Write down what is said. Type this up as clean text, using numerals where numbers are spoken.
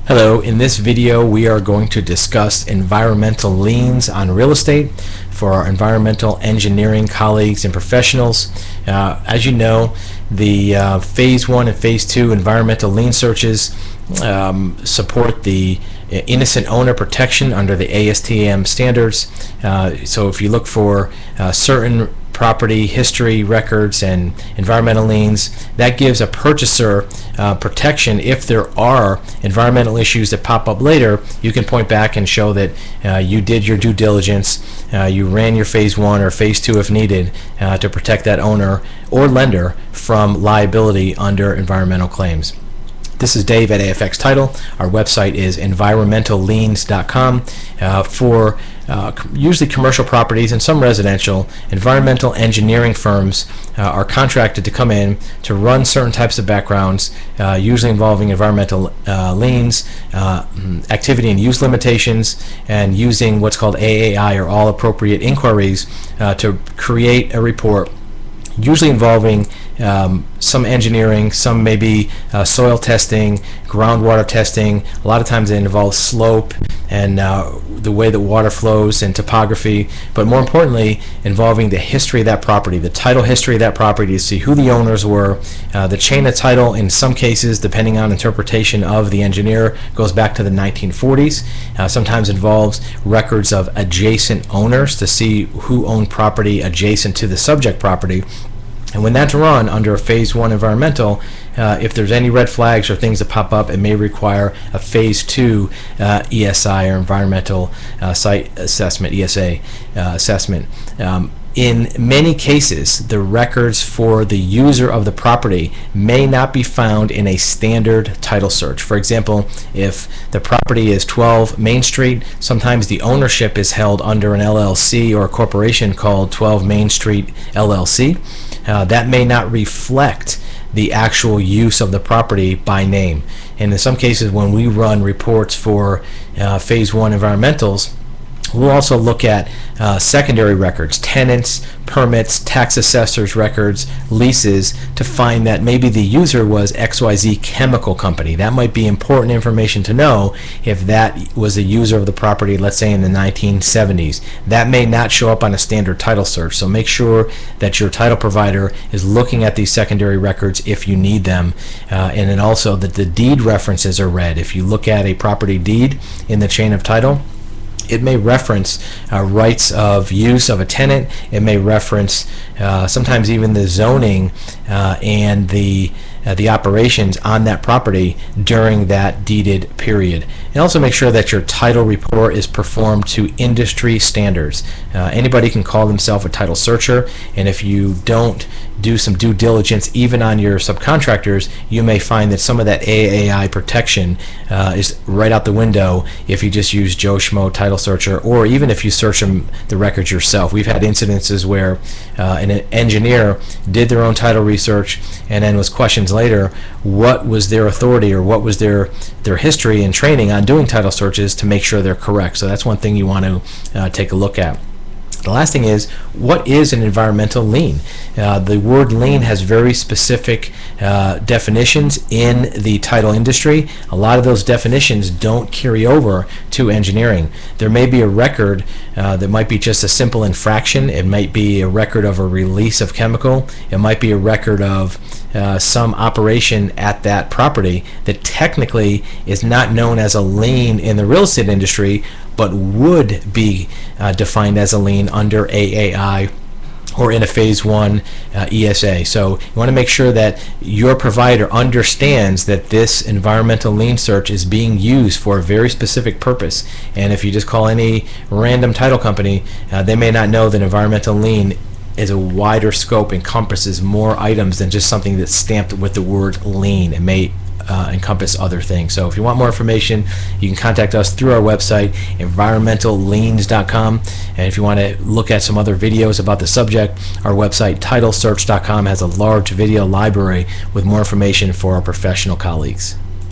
Hello, in this video we are going to discuss environmental liens on real estate for our environmental engineering colleagues and professionals. As you know, the Phase 1 and Phase 2 environmental lien searches support the innocent owner protection under the ASTM standards. So if you look for certain property history records and environmental liens, that gives a purchaser protection. If there are environmental issues that pop up later, you can point back and show that you did your due diligence, you ran your Phase 1 or Phase 2 if needed to protect that owner or lender from liability under environmental claims. This is Dave at AFX Title. Our website is environmentalliens.com. For usually commercial properties and some residential, environmental engineering firms are contracted to come in to run certain types of backgrounds, usually involving environmental liens, activity and use limitations, and using what's called AAI, or all appropriate inquiries, to create a report, usually involving some engineering, some maybe soil testing, groundwater testing. A lot of times it involves slope and the way that water flows and topography, but more importantly involving the history of that property, the title history of that property, to see who the owners were. The chain of title, in some cases, depending on interpretation of the engineer, goes back to the 1940s. Sometimes involves records of adjacent owners to see who owned property adjacent to the subject property. And when that's run under a Phase 1 environmental, if there's any red flags or things that pop up, it may require a Phase 2 ESI, or environmental site assessment, ESA assessment. In many cases, the records for the user of the property may not be found in a standard title search. For example, if the property is 12 Main Street, sometimes the ownership is held under an LLC or a corporation called 12 Main Street LLC. That may not reflect the actual use of the property by name. And in some cases, when we run reports for Phase 1 environmentals, we'll also look at secondary records, tenants, permits, tax assessors records, leases, to find that maybe the user was XYZ chemical company. That might be important information to know if that was a user of the property, let's say in the 1970s. That may not show up on a standard title search, so make sure that your title provider is looking at these secondary records if you need them, and then also that the deed references are read. If you look at a property deed in the chain of title, it may reference rights of use of a tenant. It may reference sometimes even the zoning and the operations on that property during that deeded period. And also make sure that your title report is performed to industry standards. Anybody can call themselves a title searcher, and if you don't do some due diligence even on your subcontractors, you may find that some of that AAI protection is right out the window if you just use Joe Schmo title searcher, or even if you search the records yourself. We've had incidences where an engineer did their own title research and then was questioned later what was their authority or what was their history and training on doing title searches to make sure they're correct. So that's one thing you want to take a look at. The last thing is, what is an environmental lien? The word lien has very specific definitions in the title industry. A lot of those definitions don't carry over to engineering. There may be a record that might be just a simple infraction. It might be a record of a release of chemical. It might be a record of some operation at that property that technically is not known as a lien in the real estate industry, but would be defined as a lien under AAI or in a Phase 1 ESA. So you want to make sure that your provider understands that this environmental lien search is being used for a very specific purpose. And if you just call any random title company, they may not know that environmental lien is a wider scope, encompasses more items than just something that's stamped with the word lien. It may encompass other things. So if you want more information, you can contact us through our website, environmentalliens.com. And if you want to look at some other videos about the subject, our website, titlesearch.com, has a large video library with more information for our professional colleagues.